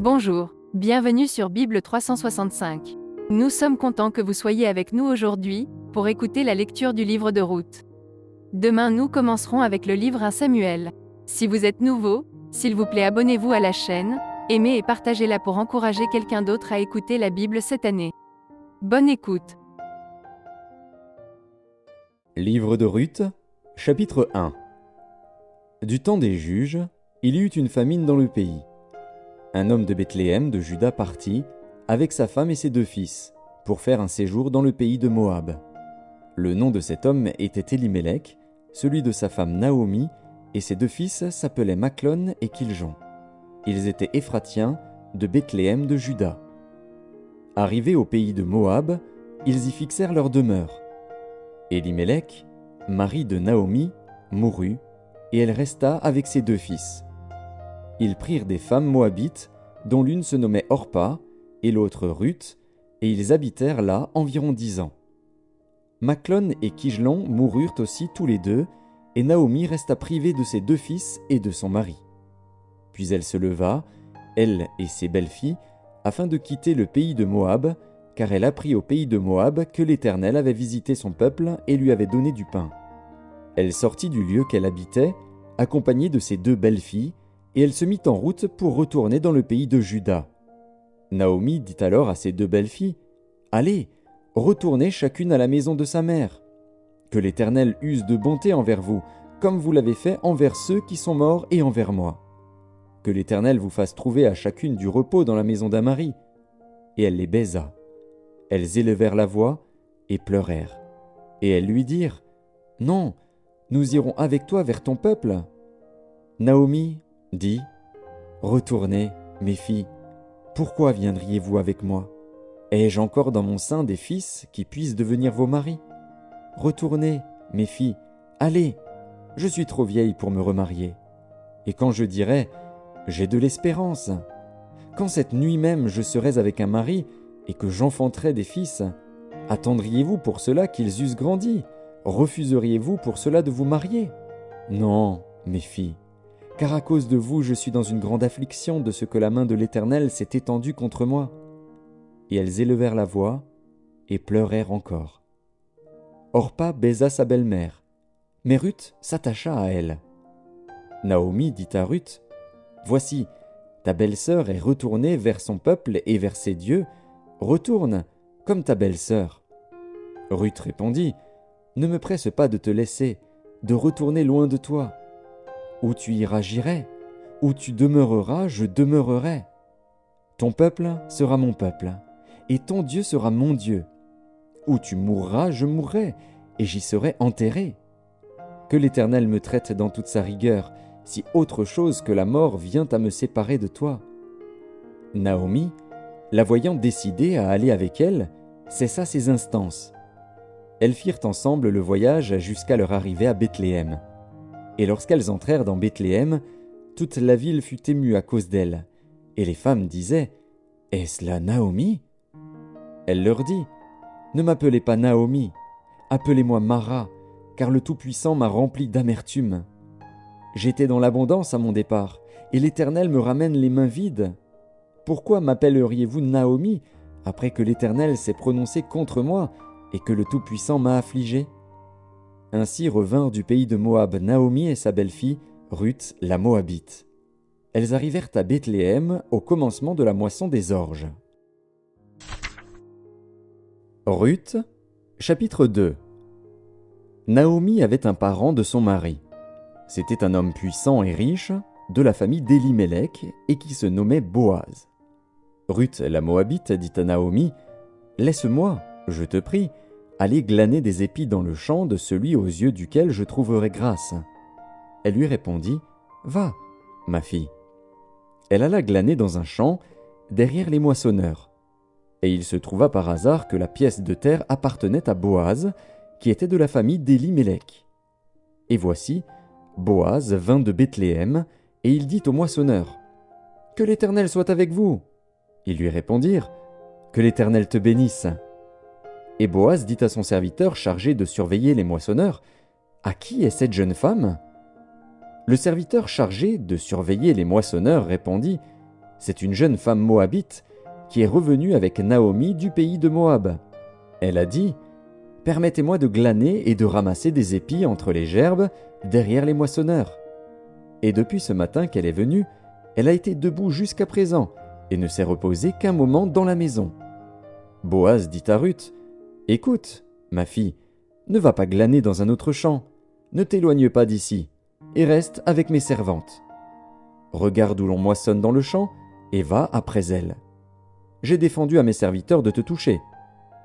Bonjour, bienvenue sur Bible 365. Nous sommes contents que vous soyez avec nous aujourd'hui, pour écouter la lecture du livre de Ruth. Demain nous commencerons avec le livre 1 Samuel. Si vous êtes nouveau, s'il vous plaît abonnez-vous à la chaîne, aimez et partagez-la pour encourager quelqu'un d'autre à écouter la Bible cette année. Bonne écoute. Livre de Ruth, chapitre 1. Du temps des juges, il y eut une famine dans le pays. Un homme de Bethléem de Juda partit, avec sa femme et ses 2 fils, pour faire un séjour dans le pays de Moab. Le nom de cet homme était Élimélec, celui de sa femme Naomi, et ses 2 fils s'appelaient Machlon et Kiljon. Ils étaient Éphratiens de Bethléem de Juda. Arrivés au pays de Moab, ils y fixèrent leur demeure. Élimélec, mari de Naomi, mourut, et elle resta avec ses 2 fils. Ils prirent des femmes moabites, dont l'une se nommait Orpa, et l'autre Ruth, et ils habitèrent là environ 10 ans. Machlon et Kiljon moururent aussi tous les 2, et Naomi resta privée de ses 2 fils et de son mari. Puis elle se leva, elle et ses belles-filles, afin de quitter le pays de Moab, car elle apprit au pays de Moab que l'Éternel avait visité son peuple et lui avait donné du pain. Elle sortit du lieu qu'elle habitait, accompagnée de ses 2 belles-filles, et elle se mit en route pour retourner dans le pays de Juda. Naomi dit alors à ses 2 belles-filles, « Allez, retournez chacune à la maison de sa mère. Que l'Éternel use de bonté envers vous, comme vous l'avez fait envers ceux qui sont morts et envers moi. Que l'Éternel vous fasse trouver à chacune du repos dans la maison d'un mari. » Et elle les baisa. Elles élevèrent la voix et pleurèrent. Et elles lui dirent, « Non, nous irons avec toi vers ton peuple. » Naomi dit, « Retournez, mes filles, pourquoi viendriez-vous avec moi? Ai-je encore dans mon sein des fils qui puissent devenir vos maris? Retournez, mes filles, allez, je suis trop vieille pour me remarier. Et quand je dirai, j'ai de l'espérance, quand cette nuit même je serais avec un mari et que j'enfanterai des fils, attendriez-vous pour cela qu'ils eussent grandi? Refuseriez-vous pour cela de vous marier? Non, mes filles, car à cause de vous je suis dans une grande affliction de ce que la main de l'Éternel s'est étendue contre moi. » Et elles élevèrent la voix et pleurèrent encore. Orpa baisa sa belle-mère, mais Ruth s'attacha à elle. Naomi dit à Ruth, « Voici, ta belle-sœur est retournée vers son peuple et vers ses dieux. Retourne, comme ta belle-sœur. » Ruth répondit, « Ne me presse pas de te laisser, de retourner loin de toi. Où tu iras, j'irai. Où tu demeureras, je demeurerai. Ton peuple sera mon peuple, et ton Dieu sera mon Dieu. Où tu mourras, je mourrai, et j'y serai enterré. Que l'Éternel me traite dans toute sa rigueur, si autre chose que la mort vient à me séparer de toi. » Naomi, la voyant décidée à aller avec elle, cessa ses instances. Elles firent ensemble le voyage jusqu'à leur arrivée à Bethléem. Et lorsqu'elles entrèrent dans Bethléem, toute la ville fut émue à cause d'elles. Et les femmes disaient, « Est-ce là Naomi ?» Elle leur dit, « Ne m'appelez pas Naomi, appelez-moi Mara, car le Tout-Puissant m'a rempli d'amertume. J'étais dans l'abondance à mon départ, et l'Éternel me ramène les mains vides. Pourquoi m'appelleriez-vous Naomi, après que l'Éternel s'est prononcé contre moi, et que le Tout-Puissant m'a affligé ?» Ainsi revinrent du pays de Moab Naomi et sa belle-fille, Ruth la Moabite. Elles arrivèrent à Bethléem au commencement de la moisson des orges. Ruth, chapitre 2. Naomi avait un parent de son mari. C'était un homme puissant et riche, de la famille d'Élimélec, et qui se nommait Boaz. Ruth la Moabite dit à Naomi, « Laisse-moi, je te prie, aller glaner des épis dans le champ de celui aux yeux duquel je trouverai grâce. » Elle lui répondit, « Va, ma fille. » Elle alla glaner dans un champ, derrière les moissonneurs. Et il se trouva par hasard que la pièce de terre appartenait à Boaz, qui était de la famille d'Élimélec. Et voici, Boaz vint de Bethléem, et il dit aux moissonneurs, « Que l'Éternel soit avec vous. » Ils lui répondirent, « Que l'Éternel te bénisse. » Et Boaz dit à son serviteur chargé de surveiller les moissonneurs, « À qui est cette jeune femme ?» Le serviteur chargé de surveiller les moissonneurs répondit, « C'est une jeune femme moabite qui est revenue avec Naomi du pays de Moab. Elle a dit « Permettez-moi de glaner et de ramasser des épis entre les gerbes derrière les moissonneurs. » Et depuis ce matin qu'elle est venue, elle a été debout jusqu'à présent et ne s'est reposée qu'un moment dans la maison. Boaz dit à Ruth « Écoute, ma fille, ne va pas glaner dans un autre champ, ne t'éloigne pas d'ici, et reste avec mes servantes. Regarde où l'on moissonne dans le champ, et va après elles. J'ai défendu à mes serviteurs de te toucher,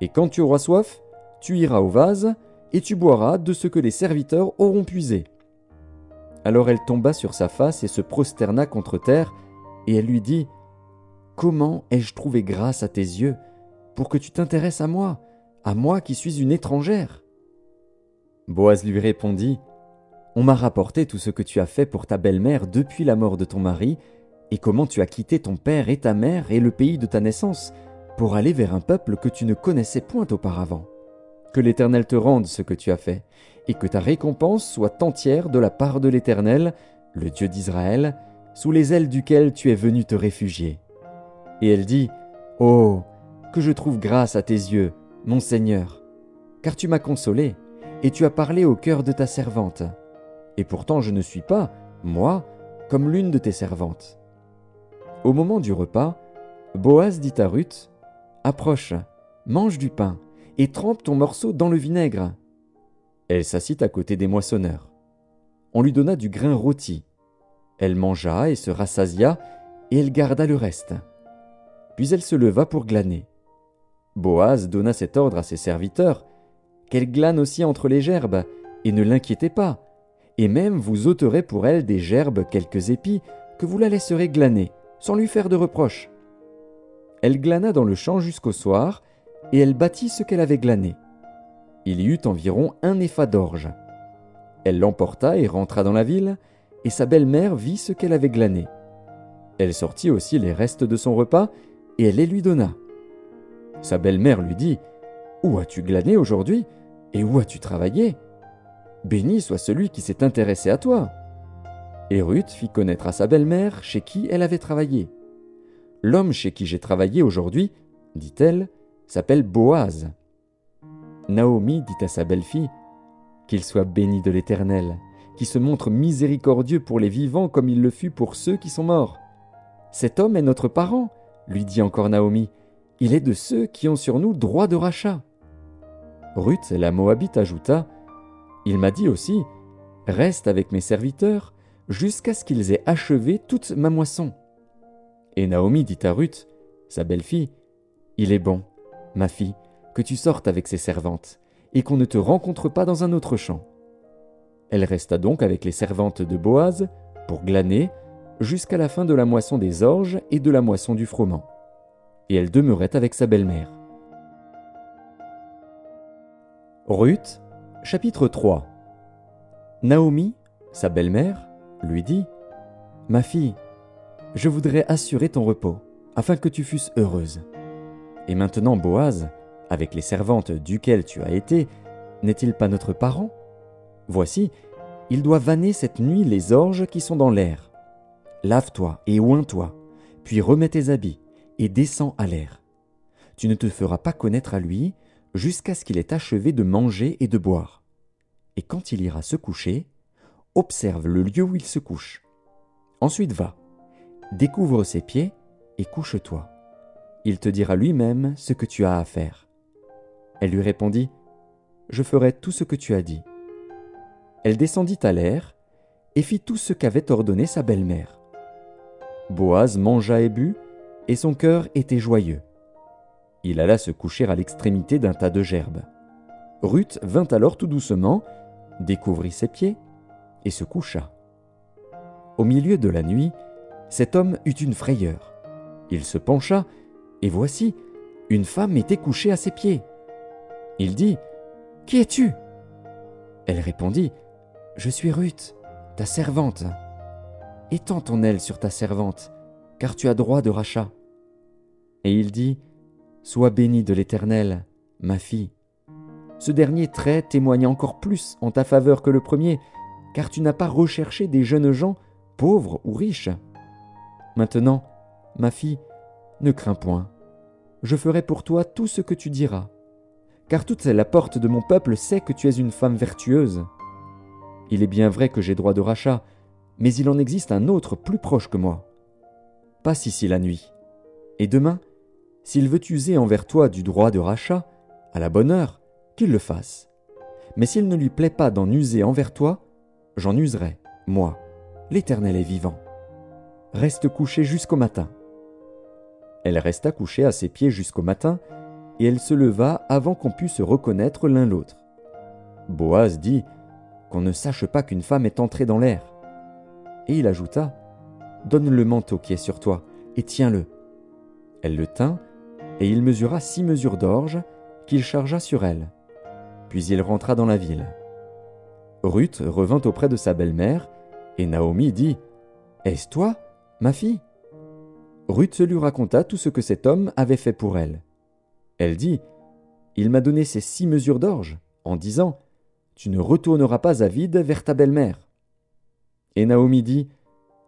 et quand tu auras soif, tu iras au vase, et tu boiras de ce que les serviteurs auront puisé. » Alors elle tomba sur sa face et se prosterna contre terre, et elle lui dit « Comment ai-je trouvé grâce à tes yeux, pour que tu t'intéresses à moi qui suis une étrangère ?» Boaz lui répondit « On m'a rapporté tout ce que tu as fait pour ta belle-mère depuis la mort de ton mari, et comment tu as quitté ton père et ta mère et le pays de ta naissance, pour aller vers un peuple que tu ne connaissais point auparavant. Que l'Éternel te rende ce que tu as fait, et que ta récompense soit entière de la part de l'Éternel, le Dieu d'Israël, sous les ailes duquel tu es venu te réfugier. » Et elle dit « Oh, que je trouve grâce à tes yeux, mon Seigneur, car tu m'as consolé, et tu as parlé au cœur de ta servante. Et pourtant je ne suis pas, moi, comme l'une de tes servantes. » Au moment du repas, Boaz dit à Ruth « Approche, mange du pain, et trempe ton morceau dans le vinaigre. » Elle s'assit à côté des moissonneurs. On lui donna du grain rôti. Elle mangea et se rassasia, et elle garda le reste. Puis elle se leva pour glaner. Boaz donna cet ordre à ses serviteurs, qu'elle glane aussi entre les gerbes, et ne l'inquiétez pas, et même vous ôterez pour elle des gerbes quelques épis, que vous la laisserez glaner, sans lui faire de reproche. Elle glana dans le champ jusqu'au soir, et elle bâtit ce qu'elle avait glané. Il y eut environ 1 épha d'orge. Elle l'emporta et rentra dans la ville, et sa belle-mère vit ce qu'elle avait glané. Elle sortit aussi les restes de son repas, et elle les lui donna. Sa belle-mère lui dit « Où as-tu glané aujourd'hui, et où as-tu travaillé ? Béni soit celui qui s'est intéressé à toi. » Et Ruth fit connaître à sa belle-mère chez qui elle avait travaillé. « L'homme chez qui j'ai travaillé aujourd'hui, dit-elle, s'appelle Boaz. » Naomi dit à sa belle-fille « Qu'il soit béni de l'Éternel, qui se montre miséricordieux pour les vivants comme il le fut pour ceux qui sont morts. Cet homme est notre parent, lui dit encore Naomi. Il est de ceux qui ont sur nous droit de rachat. » Ruth, la Moabite, ajouta « Il m'a dit aussi, reste avec mes serviteurs jusqu'à ce qu'ils aient achevé toute ma moisson. » Et Naomi dit à Ruth, sa belle-fille, « Il est bon, ma fille, que tu sortes avec ses servantes, et qu'on ne te rencontre pas dans un autre champ. » Elle resta donc avec les servantes de Boaz pour glaner jusqu'à la fin de la moisson des orges et de la moisson du froment. Et elle demeurait avec sa belle-mère. Ruth, chapitre 3. Naomi, sa belle-mère, lui dit « Ma fille, je voudrais assurer ton repos, afin que tu fusses heureuse. Et maintenant Boaz, avec les servantes duquel tu as été, n'est-il pas notre parent ? Voici, il doit vanner cette nuit les orges qui sont dans l'air. Lave-toi et oins-toi, puis remets tes habits, et descends à l'air. Tu ne te feras pas connaître à lui jusqu'à ce qu'il ait achevé de manger et de boire. Et quand il ira se coucher, observe le lieu où il se couche. Ensuite va, découvre ses pieds et couche-toi. Il te dira lui-même ce que tu as à faire. » Elle lui répondit « Je ferai tout ce que tu as dit. » Elle descendit à l'air et fit tout ce qu'avait ordonné sa belle-mère. Boaz mangea et but, et son cœur était joyeux. Il alla se coucher à l'extrémité d'un tas de gerbes. Ruth vint alors tout doucement, découvrit ses pieds et se coucha. Au milieu de la nuit, cet homme eut une frayeur. Il se pencha, et voici, une femme était couchée à ses pieds. Il dit « Qui es-tu » Elle répondit « Je suis Ruth, ta servante. Étends ton aile sur ta servante, car tu as droit de rachat. » Et il dit « Sois bénie de l'Éternel, ma fille. Ce dernier trait témoigne encore plus en ta faveur que le premier, car tu n'as pas recherché des jeunes gens, pauvres ou riches. Maintenant, ma fille, ne crains point. Je ferai pour toi tout ce que tu diras. Car toute la porte de mon peuple sait que tu es une femme vertueuse. Il est bien vrai que j'ai droit de rachat, mais il en existe un autre plus proche que moi. Passe ici la nuit, et demain, s'il veut user envers toi du droit de rachat, à la bonne heure, qu'il le fasse. Mais s'il ne lui plaît pas d'en user envers toi, j'en userai, moi, l'Éternel est vivant. Reste couché jusqu'au matin. Elle resta couchée à ses pieds jusqu'au matin, et elle se leva avant qu'on pût se reconnaître l'un l'autre. Boaz dit qu'on ne sache pas qu'une femme est entrée dans l'air. Et il ajouta, donne le manteau qui est sur toi, et tiens-le. Elle le tint, et il mesura 6 mesures d'orge, qu'il chargea sur elle. Puis il rentra dans la ville. Ruth revint auprès de sa belle-mère, et Naomi dit, est-ce toi, ma fille? Ruth lui raconta tout ce que cet homme avait fait pour elle. Elle dit, il m'a donné ces 6 mesures d'orge, en disant, tu ne retourneras pas à vide vers ta belle-mère. Et Naomi dit,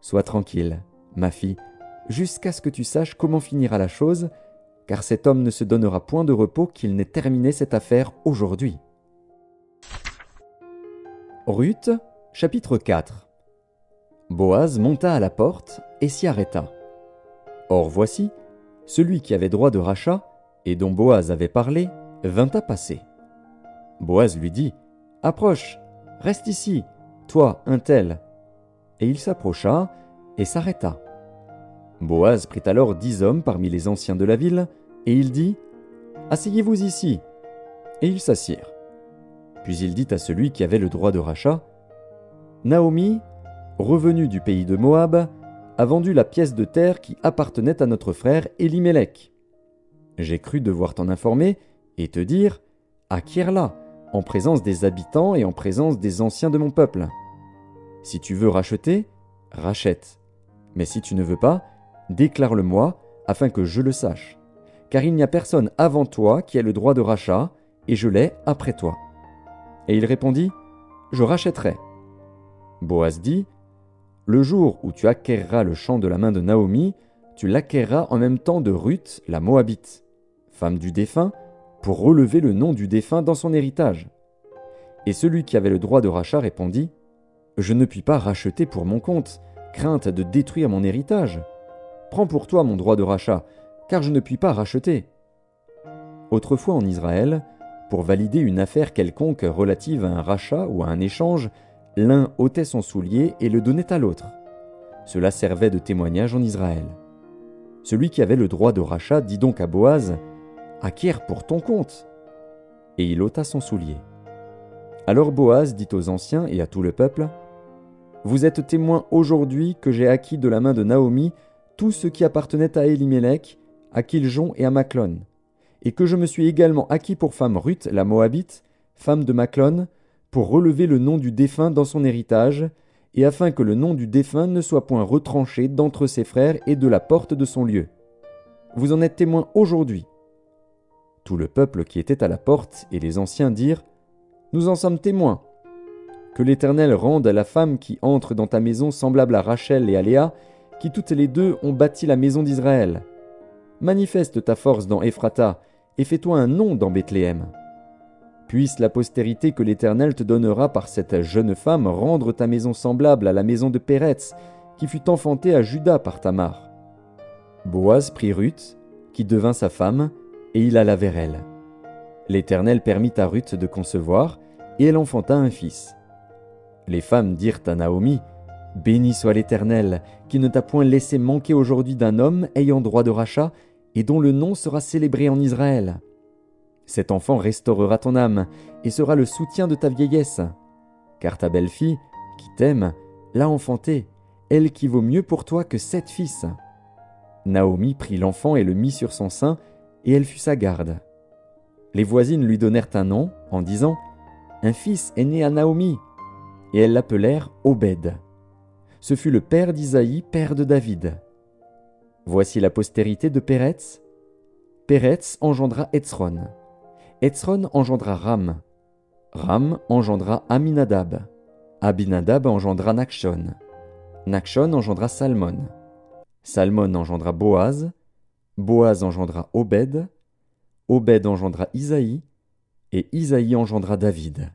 sois tranquille, ma fille, jusqu'à ce que tu saches comment finira la chose, car cet homme ne se donnera point de repos qu'il n'ait terminé cette affaire aujourd'hui. Ruth, chapitre 4. Boaz monta à la porte et s'y arrêta. Or voici, celui qui avait droit de rachat, et dont Boaz avait parlé, vint à passer. Boaz lui dit, « Approche, reste ici, toi, un tel. » Et il s'approcha et s'arrêta. Boaz prit alors 10 hommes parmi les anciens de la ville, et il dit, « Asseyez-vous ici. » Et ils s'assirent. Puis il dit à celui qui avait le droit de rachat, « Naomi, revenue du pays de Moab, a vendu la pièce de terre qui appartenait à notre frère Élimélec. J'ai cru devoir t'en informer et te dire, acquiers-la, en présence des habitants et en présence des anciens de mon peuple. Si tu veux racheter, rachète. Mais si tu ne veux pas, déclare-le-moi, afin que je le sache. Car il n'y a personne avant toi qui ait le droit de rachat, et je l'ai après toi. » Et il répondit, « Je rachèterai. » Boaz dit, « Le jour où tu acquerras le champ de la main de Naomi, tu l'acquerras en même temps de Ruth, la Moabite, femme du défunt, pour relever le nom du défunt dans son héritage. » Et celui qui avait le droit de rachat répondit, « Je ne puis pas racheter pour mon compte, crainte de détruire mon héritage. Prends pour toi mon droit de rachat, car je ne puis pas racheter. » Autrefois en Israël, pour valider une affaire quelconque relative à un rachat ou à un échange, l'un ôtait son soulier et le donnait à l'autre. Cela servait de témoignage en Israël. Celui qui avait le droit de rachat dit donc à Boaz, « Acquiers pour ton compte. » Et il ôta son soulier. Alors Boaz dit aux anciens et à tout le peuple, « Vous êtes témoins aujourd'hui que j'ai acquis de la main de Naomi tout ce qui appartenait à Élimélec, à Kiljon et à Machlon, et que je me suis également acquis pour femme Ruth la Moabite, femme de Machlon, pour relever le nom du défunt dans son héritage, et afin que le nom du défunt ne soit point retranché d'entre ses frères et de la porte de son lieu. Vous en êtes témoins aujourd'hui. » Tout le peuple qui était à la porte et les anciens dirent, « Nous en sommes témoins. Que l'Éternel rende à la femme qui entre dans ta maison semblable à Rachel et à Léa, qui toutes les deux ont bâti la maison d'Israël. Manifeste ta force dans Ephrata, et fais-toi un nom dans Bethléem. Puisse la postérité que l'Éternel te donnera par cette jeune femme rendre ta maison semblable à la maison de Péretz, qui fut enfantée à Juda par Tamar. » Boaz prit Ruth, qui devint sa femme, et il alla vers elle. L'Éternel permit à Ruth de concevoir, et elle enfanta un fils. Les femmes dirent à Naomi, « Béni soit l'Éternel, qui ne t'a point laissé manquer aujourd'hui d'un homme ayant droit de rachat, et dont le nom sera célébré en Israël. Cet enfant restaurera ton âme, et sera le soutien de ta vieillesse. Car ta belle-fille, qui t'aime, l'a enfanté, elle qui vaut mieux pour toi que 7 fils. » Naomi prit l'enfant et le mit sur son sein, et elle fut sa garde. Les voisines lui donnèrent un nom, en disant, « Un fils est né à Naomi. » Et elles l'appelèrent Obed. Ce fut le père d'Isaïe, père de David. Voici la postérité de Péretz. Péretz engendra Hetzron. Hetzron engendra Ram. Ram engendra Aminadab. Aminadab engendra Nachshon. Nachshon engendra Salmon. Salmon engendra Boaz, Boaz engendra Obed, Obed engendra Isaïe, et Isaïe engendra David.